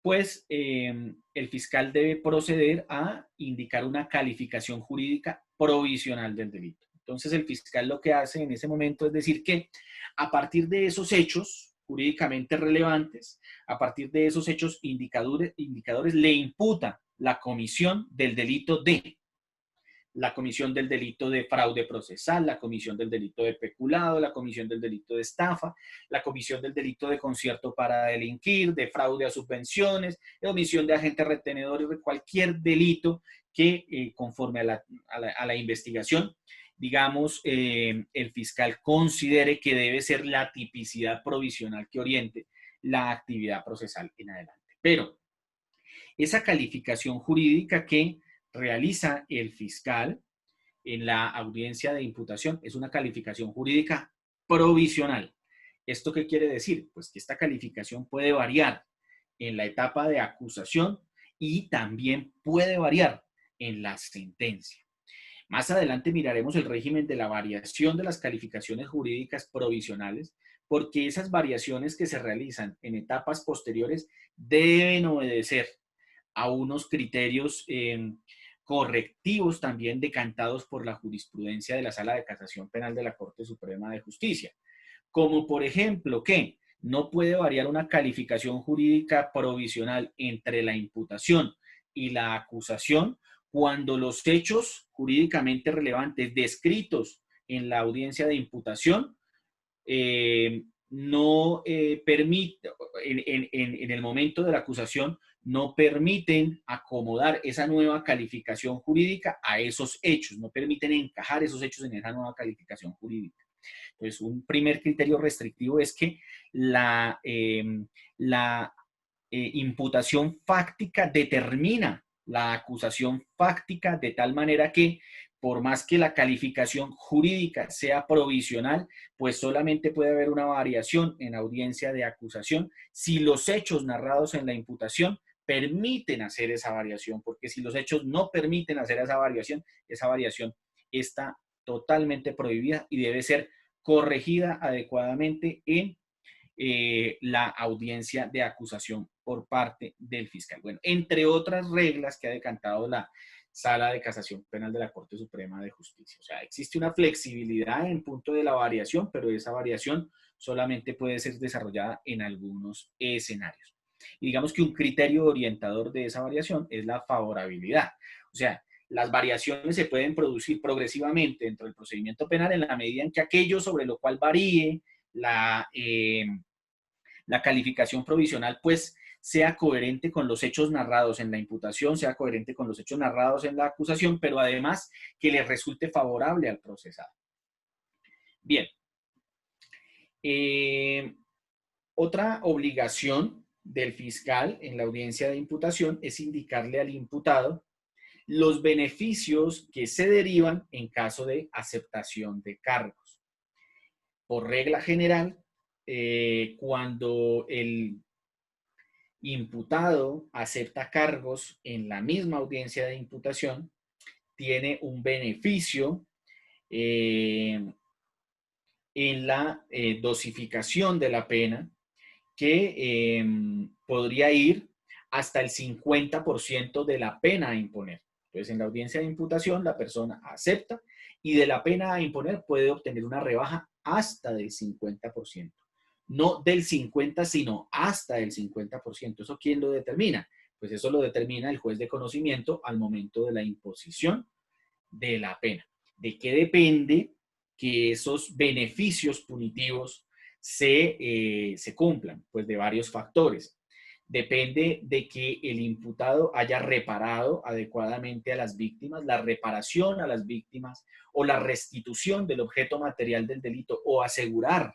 pues el fiscal debe proceder a indicar una calificación jurídica provisional del delito. Entonces el fiscal lo que hace en ese momento es decir que a partir de esos hechos jurídicamente relevantes, a partir de esos hechos indicadores le imputa la comisión del delito de la comisión del delito de fraude procesal, la comisión del delito de peculado, la comisión del delito de estafa, la comisión del delito de concierto para delinquir, de fraude a subvenciones, de omisión de agentes retenedores, de cualquier delito que conforme a la investigación, digamos, el fiscal considere que debe ser la tipicidad provisional que oriente la actividad procesal en adelante. Pero esa calificación jurídica que realiza el fiscal en la audiencia de imputación es una calificación jurídica provisional. ¿Esto qué quiere decir? Pues que esta calificación puede variar en la etapa de acusación y también puede variar en la sentencia. Más adelante miraremos el régimen de la variación de las calificaciones jurídicas provisionales, porque esas variaciones que se realizan en etapas posteriores deben obedecer a unos criterios correctivos también decantados por la jurisprudencia de la Sala de Casación Penal de la Corte Suprema de Justicia. Como por ejemplo que no puede variar una calificación jurídica provisional entre la imputación y la acusación cuando los hechos jurídicamente relevantes descritos en la audiencia de imputación no permite, en el momento de la acusación, no permiten acomodar esa nueva calificación jurídica a esos hechos, no permiten encajar esos hechos en esa nueva calificación jurídica. Entonces, un primer criterio restrictivo es que la imputación fáctica determina la acusación fáctica de tal manera que por más que la calificación jurídica sea provisional, pues solamente puede haber una variación en audiencia de acusación si los hechos narrados en la imputación permiten hacer esa variación, porque si los hechos no permiten hacer esa variación está totalmente prohibida y debe ser corregida adecuadamente en la audiencia de acusación por parte del fiscal. Bueno, entre otras reglas que ha decantado la Sala de Casación Penal de la Corte Suprema de Justicia. O sea, existe una flexibilidad en punto de la variación, pero esa variación solamente puede ser desarrollada en algunos escenarios. Y digamos que un criterio orientador de esa variación es la favorabilidad. O sea, las variaciones se pueden producir progresivamente dentro del procedimiento penal en la medida en que aquello sobre lo cual varíe la calificación provisional, pues sea coherente con los hechos narrados en la imputación, sea coherente con los hechos narrados en la acusación, pero además que le resulte favorable al procesado. Bien. Otra obligación del fiscal en la audiencia de imputación es indicarle al imputado los beneficios que se derivan en caso de aceptación de cargos. por regla general, cuando el imputado acepta cargos en la misma audiencia de imputación, tiene un beneficio eh, en la dosificación de la pena que podría ir hasta el 50% de la pena a imponer. Entonces, en la audiencia de imputación, la persona acepta y de la pena a imponer puede obtener una rebaja hasta del 50%. No del 50, sino hasta el 50%. ¿Eso quién lo determina? Pues eso lo determina el juez de conocimiento al momento de la imposición de la pena. ¿De qué depende que esos beneficios punitivos se cumplan? Pues de varios factores. Depende de que el imputado haya reparado adecuadamente a las víctimas, la reparación a las víctimas o la restitución del objeto material del delito o asegurar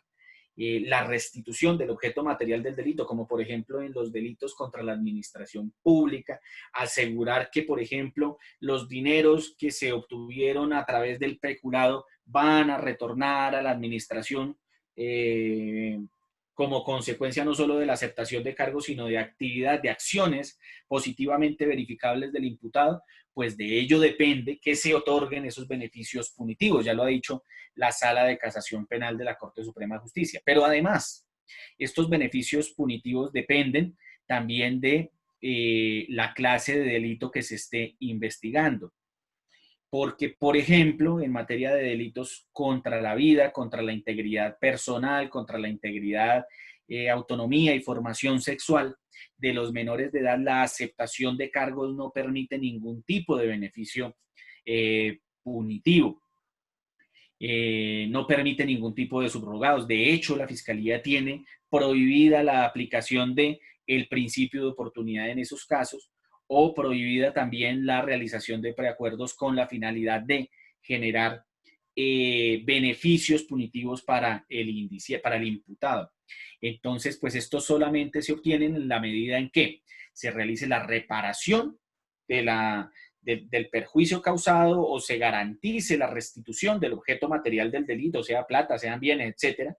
la restitución del objeto material del delito, como por ejemplo en los delitos contra la administración pública, asegurar que, por ejemplo, los dineros que se obtuvieron a través del peculado van a retornar a la administración como consecuencia no solo de la aceptación de cargos, sino de actividad, de acciones positivamente verificables del imputado, pues de ello depende que se otorguen esos beneficios punitivos. Ya lo ha dicho la Sala de Casación Penal de la Corte Suprema de Justicia. Pero además, estos beneficios punitivos dependen también de la clase de delito que se esté investigando. Porque, por ejemplo, en materia de delitos contra la vida, contra la integridad personal, contra la integridad, autonomía y formación sexual de los menores de edad, la aceptación de cargos no permite ningún tipo de beneficio punitivo. No permite ningún tipo de subrogados. De hecho, la Fiscalía tiene prohibida la aplicación de el principio de oportunidad en esos casos o prohibida también la realización de preacuerdos con la finalidad de generar beneficios punitivos para para el imputado. Entonces, pues esto solamente se obtiene en la medida en que se realice la reparación de del perjuicio causado o se garantice la restitución del objeto material del delito, sea plata, sean bienes, etcétera,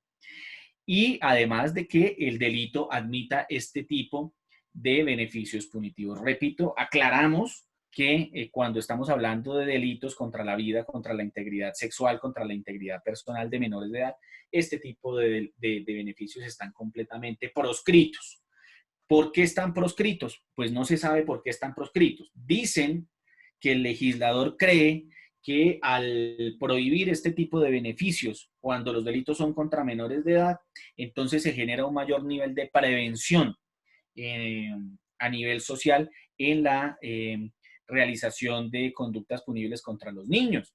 y además de que el delito admita este tipo de beneficios punitivos. Repito, aclaramos que cuando estamos hablando de delitos contra la vida, contra la integridad sexual, contra la integridad personal de menores de edad, este tipo de beneficios están completamente proscritos. ¿Por qué están proscritos? Pues no se sabe por qué están proscritos. Dicen que el legislador cree que al prohibir este tipo de beneficios cuando los delitos son contra menores de edad, entonces se genera un mayor nivel de prevención eh, a nivel social en la realización de conductas punibles contra los niños.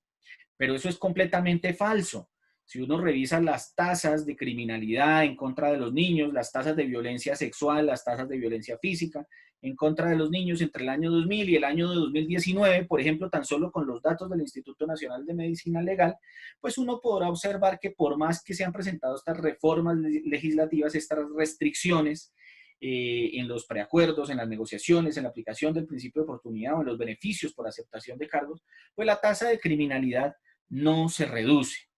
Pero eso es completamente falso. Si uno revisa las tasas de criminalidad en contra de los niños, las tasas de violencia sexual, las tasas de violencia física en contra de los niños entre el año 2000 y el año 2019, por ejemplo, tan solo con los datos del Instituto Nacional de Medicina Legal, pues uno podrá observar que por más que se han presentado estas reformas legislativas, estas restricciones en los preacuerdos, en las negociaciones, en la aplicación del principio de oportunidad o en los beneficios por aceptación de cargos, pues la tasa de criminalidad no se reduce.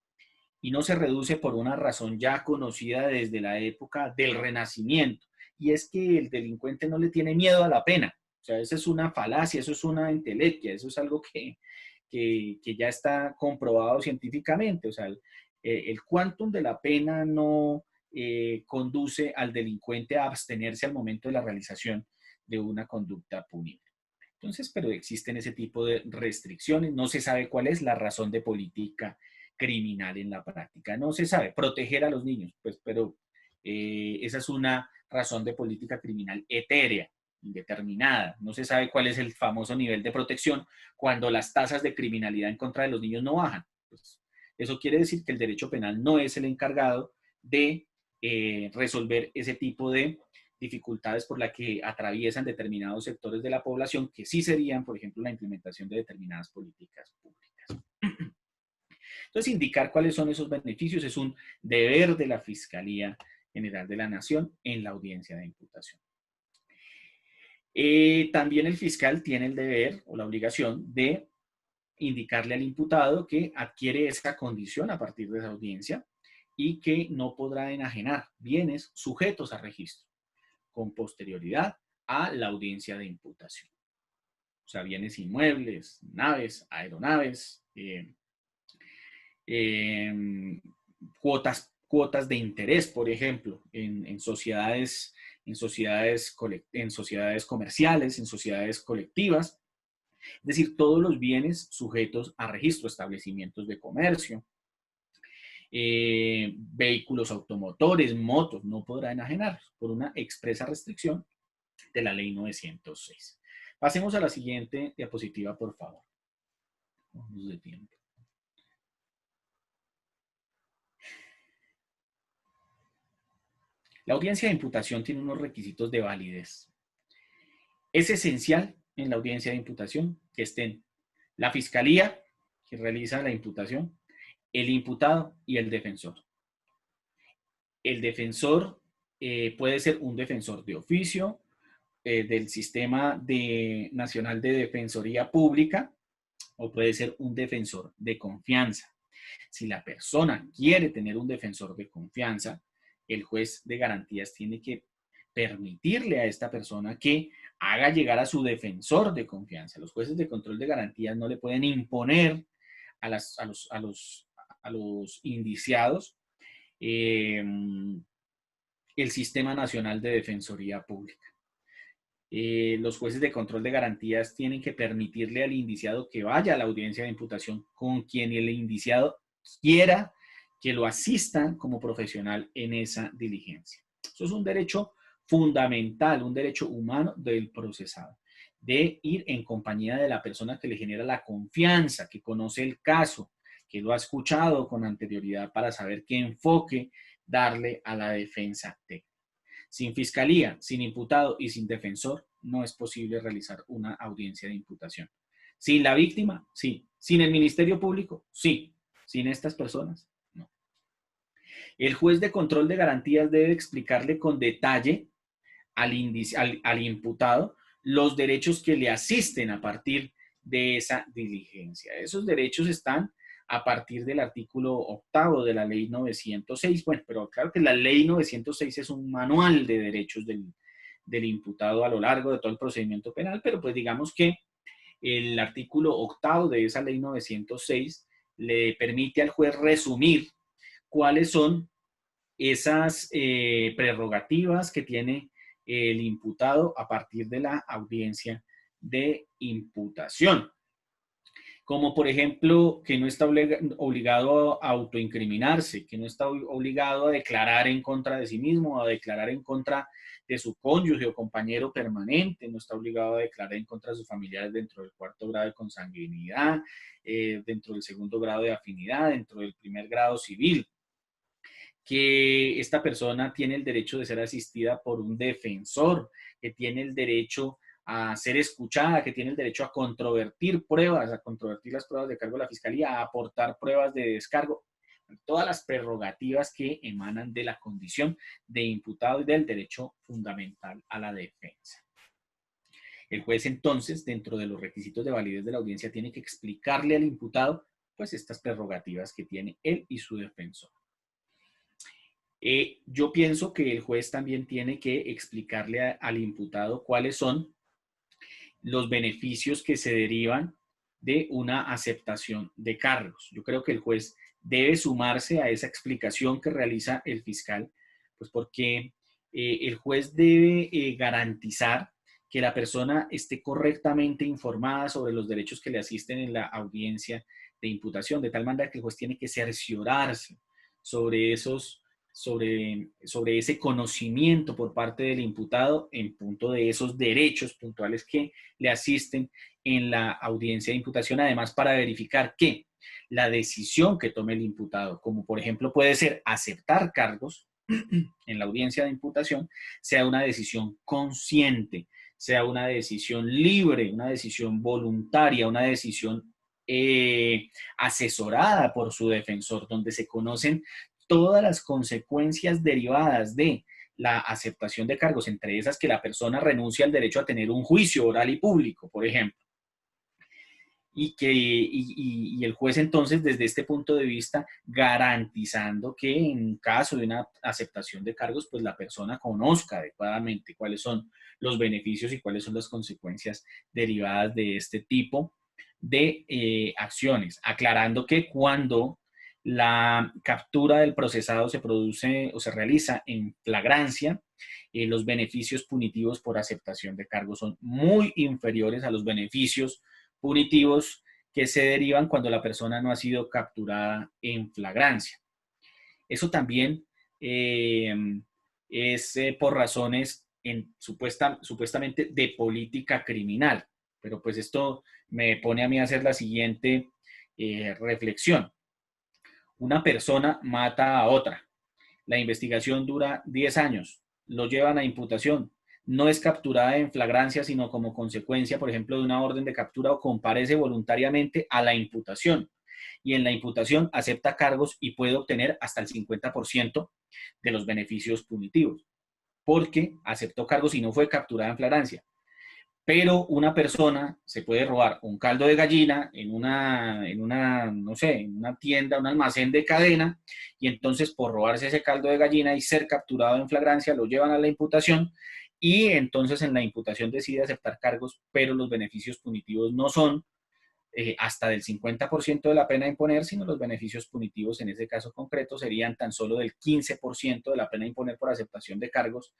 Y no se reduce por una razón ya conocida desde la época del Renacimiento. Y es que el delincuente no le tiene miedo a la pena. O sea, eso es una falacia, eso es una entelequia, eso es algo que ya está comprobado científicamente. O sea, el quantum de la pena no conduce al delincuente a abstenerse al momento de la realización de una conducta punible. Entonces, pero existen ese tipo de restricciones, no se sabe cuál es la razón de política criminal en la práctica, no se sabe, proteger a los niños, pues, pero esa es una razón de política criminal etérea, indeterminada, no se sabe cuál es el famoso nivel de protección cuando las tasas de criminalidad en contra de los niños no bajan. Pues, eso quiere decir que el derecho penal no es el encargado de resolver ese tipo de dificultades por las que atraviesan determinados sectores de la población, que sí serían, por ejemplo, la implementación de determinadas políticas públicas. Entonces, indicar cuáles son esos beneficios es un deber de la Fiscalía General de la Nación en la audiencia de imputación. También el fiscal tiene el deber o la obligación de indicarle al imputado que adquiere esa condición a partir de esa audiencia y que no podrá enajenar bienes sujetos a registro con posterioridad a la audiencia de imputación. O sea, bienes inmuebles, naves, aeronaves, cuotas de interés, por ejemplo, en sociedades, en sociedades comerciales, en sociedades colectivas. Es decir, todos los bienes sujetos a registro, establecimientos de comercio, vehículos automotores, motos, no podrá enajenar por una expresa restricción de la ley 906. Pasemos a la siguiente diapositiva, por favor. Vamos de tiempo. La audiencia de imputación tiene unos requisitos de validez. Es esencial en la audiencia de imputación que estén la fiscalía, que realiza la imputación, el imputado y el defensor. El defensor puede ser un defensor de oficio del Sistema Nacional de Defensoría Pública o puede ser un defensor de confianza. Si la persona quiere tener un defensor de confianza, el juez de garantías tiene que permitirle a esta persona que haga llegar a su defensor de confianza. Los jueces de control de garantías no le pueden imponer a los indiciados el Sistema Nacional de Defensoría Pública. Los jueces de control de garantías tienen que permitirle al indiciado que vaya a la audiencia de imputación con quien el indiciado quiera que lo asistan como profesional en esa diligencia. Eso es un derecho fundamental, un derecho humano del procesado, de ir en compañía de la persona que le genera la confianza, que conoce el caso, que lo ha escuchado con anterioridad para saber qué enfoque darle a la defensa técnica. Sin fiscalía, sin imputado y sin defensor, no es posible realizar una audiencia de imputación. Sin la víctima, sí. Sin el Ministerio Público, sí. Sin estas personas, no. El juez de control de garantías debe explicarle con detalle al imputado los derechos que le asisten a partir de esa diligencia. Esos derechos están a partir del artículo 8 de la ley 906. Bueno, pero claro que la ley 906 es un manual de derechos del imputado a lo largo de todo el procedimiento penal, pero pues digamos que el artículo 8 de esa ley 906 le permite al juez resumir cuáles son esas prerrogativas que tiene el imputado a partir de la audiencia de imputación. Como por ejemplo, que no está obligado a autoincriminarse, que no está obligado a declarar en contra de sí mismo, a declarar en contra de su cónyuge o compañero permanente, no está obligado a declarar en contra de sus familiares dentro del 4º grado de consanguinidad, dentro del 2º grado de afinidad, dentro del 1er grado civil, que esta persona tiene el derecho de ser asistida por un defensor, que tiene el derecho a ser escuchada, que tiene el derecho a controvertir pruebas, a controvertir las pruebas de cargo de la fiscalía, a aportar pruebas de descargo, todas las prerrogativas que emanan de la condición de imputado y del derecho fundamental a la defensa. El juez entonces, dentro de los requisitos de validez de la audiencia, tiene que explicarle al imputado pues estas prerrogativas que tiene él y su defensor. Yo pienso que el juez también tiene que explicarle al imputado cuáles son los beneficios que se derivan de una aceptación de cargos. Yo creo que el juez debe sumarse a esa explicación que realiza el fiscal, pues porque el juez debe garantizar que la persona esté correctamente informada sobre los derechos que le asisten en la audiencia de imputación, de tal manera que el juez tiene que cerciorarse sobre sobre ese conocimiento por parte del imputado en punto de esos derechos puntuales que le asisten en la audiencia de imputación, además para verificar que la decisión que tome el imputado, como por ejemplo puede ser aceptar cargos en la audiencia de imputación, sea una decisión consciente, sea una decisión libre, una decisión voluntaria, una decisión asesorada por su defensor, donde se conocen todas las consecuencias derivadas de la aceptación de cargos, entre esas que la persona renuncia al derecho a tener un juicio oral y público, por ejemplo. y el juez entonces desde este punto de vista garantizando que en caso de una aceptación de cargos pues la persona conozca adecuadamente cuáles son los beneficios y cuáles son las consecuencias derivadas de este tipo de acciones, aclarando que cuando la captura del procesado se produce o se realiza en flagrancia, los beneficios punitivos por aceptación de cargos son muy inferiores a los beneficios punitivos que se derivan cuando la persona no ha sido capturada en flagrancia. Eso también eh, es por razones supuestamente de política criminal, pero pues esto me pone a mí a hacer la siguiente reflexión. Una persona mata a otra, la investigación dura 10 años, lo llevan a imputación, no es capturada en flagrancia, sino como consecuencia, por ejemplo, de una orden de captura o comparece voluntariamente a la imputación. Y en la imputación acepta cargos y puede obtener hasta el 50% de los beneficios punitivos, porque aceptó cargos y no fue capturada en flagrancia. Pero una persona se puede robar un caldo de gallina no sé, en una tienda, un almacén de cadena, y entonces por robarse ese caldo de gallina y ser capturado en flagrancia, lo llevan a la imputación, y entonces en la imputación decide aceptar cargos, pero los beneficios punitivos no son hasta del 50% de la pena a imponer, sino los beneficios punitivos en ese caso concreto serían tan solo del 15% de la pena a imponer por aceptación de cargos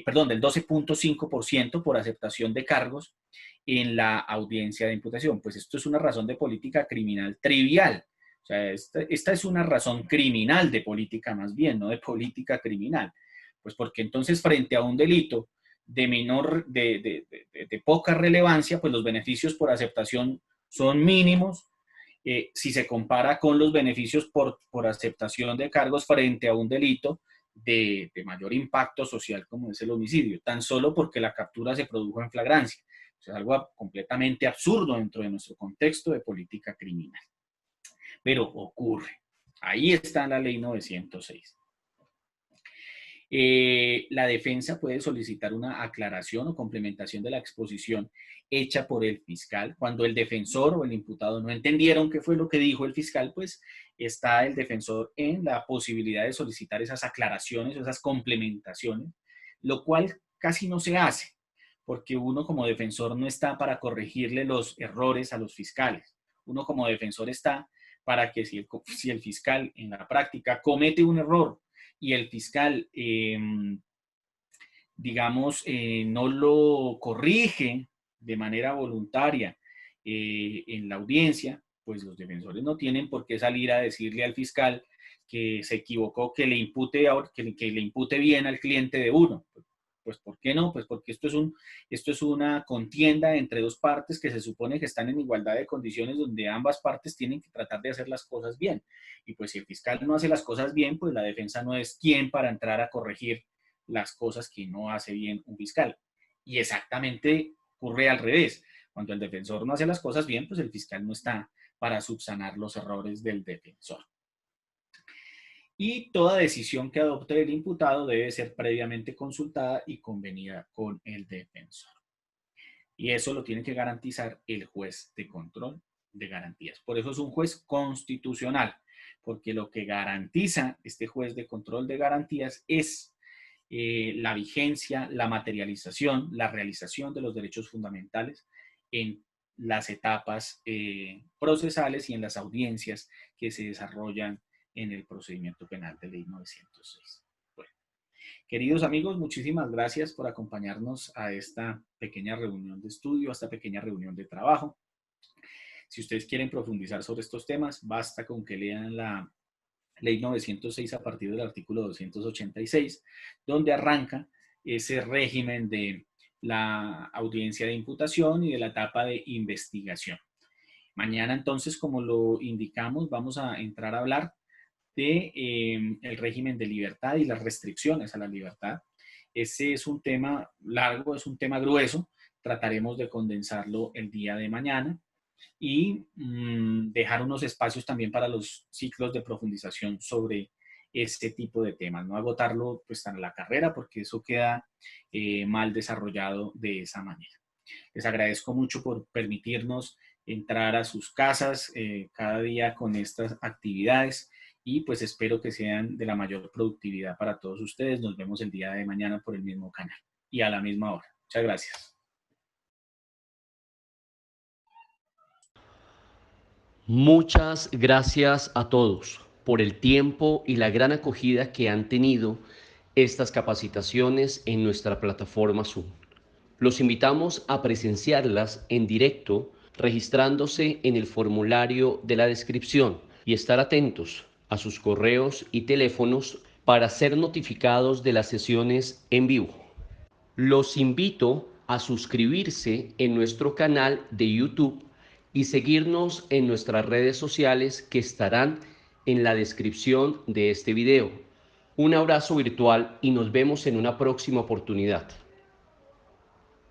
perdón, del 12.5% por aceptación de cargos en la audiencia de imputación. Pues esto es una razón de política criminal trivial. O sea, esta es una razón criminal de política más bien, no de política criminal. Pues porque entonces frente a un delito de poca relevancia, pues los beneficios por aceptación son mínimos si se compara con los beneficios por aceptación de cargos frente a un delito mayor impacto social como es el homicidio, tan solo porque la captura se produjo en flagrancia. O sea, es algo completamente absurdo dentro de nuestro contexto de política criminal. Pero ocurre. Ahí está la ley 906. La defensa puede solicitar una aclaración o complementación de la exposición hecha por el fiscal. Cuando el defensor o el imputado no entendieron qué fue lo que dijo el fiscal, pues está el defensor en la posibilidad de solicitar esas aclaraciones o esas complementaciones, lo cual casi no se hace, porque uno como defensor no está para corregirle los errores a los fiscales. Uno como defensor está para que si el fiscal en la práctica comete un error y el fiscal, digamos, no lo corrige de manera voluntaria en la audiencia, pues los defensores no tienen por qué salir a decirle al fiscal que se equivocó, que le impute bien al cliente de uno. Pues, ¿por qué no? Pues porque esto es una contienda entre dos partes que se supone que están en igualdad de condiciones donde ambas partes tienen que tratar de hacer las cosas bien. Y pues si el fiscal no hace las cosas bien, pues la defensa no es quien para entrar a corregir las cosas que no hace bien un fiscal. Y exactamente ocurre al revés. Cuando el defensor no hace las cosas bien, pues el fiscal no está para subsanar los errores del defensor. Y toda decisión que adopte el imputado debe ser previamente consultada y convenida con el defensor. Y eso lo tiene que garantizar el juez de control de garantías. Por eso es un juez constitucional, porque lo que garantiza este juez de control de garantías es la vigencia, la materialización, la realización de los derechos fundamentales en las etapas procesales y en las audiencias que se desarrollan en el procedimiento penal de ley 906. Bueno, queridos amigos, muchísimas gracias por acompañarnos a esta pequeña reunión de estudio, a esta pequeña reunión de trabajo. Si ustedes quieren profundizar sobre estos temas, basta con que lean la ley 906 a partir del artículo 286, donde arranca ese régimen de la audiencia de imputación y de la etapa de investigación. Mañana entonces, como lo indicamos, vamos a entrar a hablar de el régimen de libertad y las restricciones a la libertad. Ese es un tema largo, es un tema grueso. Trataremos de condensarlo el día de mañana y dejar unos espacios también para los ciclos de profundización sobre este tipo de temas. No agotarlo pues en la carrera porque eso queda mal desarrollado de esa manera. Les agradezco mucho por permitirnos entrar a sus casas cada día con estas actividades y pues espero que sean de la mayor productividad para todos ustedes. Nos vemos el día de mañana por el mismo canal y a la misma hora. Muchas gracias. Muchas gracias a todos por el tiempo y la gran acogida que han tenido estas capacitaciones en nuestra plataforma Zoom. Los invitamos a presenciarlas en directo registrándose en el formulario de la descripción y estar atentos a sus correos y teléfonos para ser notificados de las sesiones en vivo. Los invito a suscribirse en nuestro canal de YouTube y seguirnos en nuestras redes sociales que estarán en la descripción de este video. Un abrazo virtual y nos vemos en una próxima oportunidad.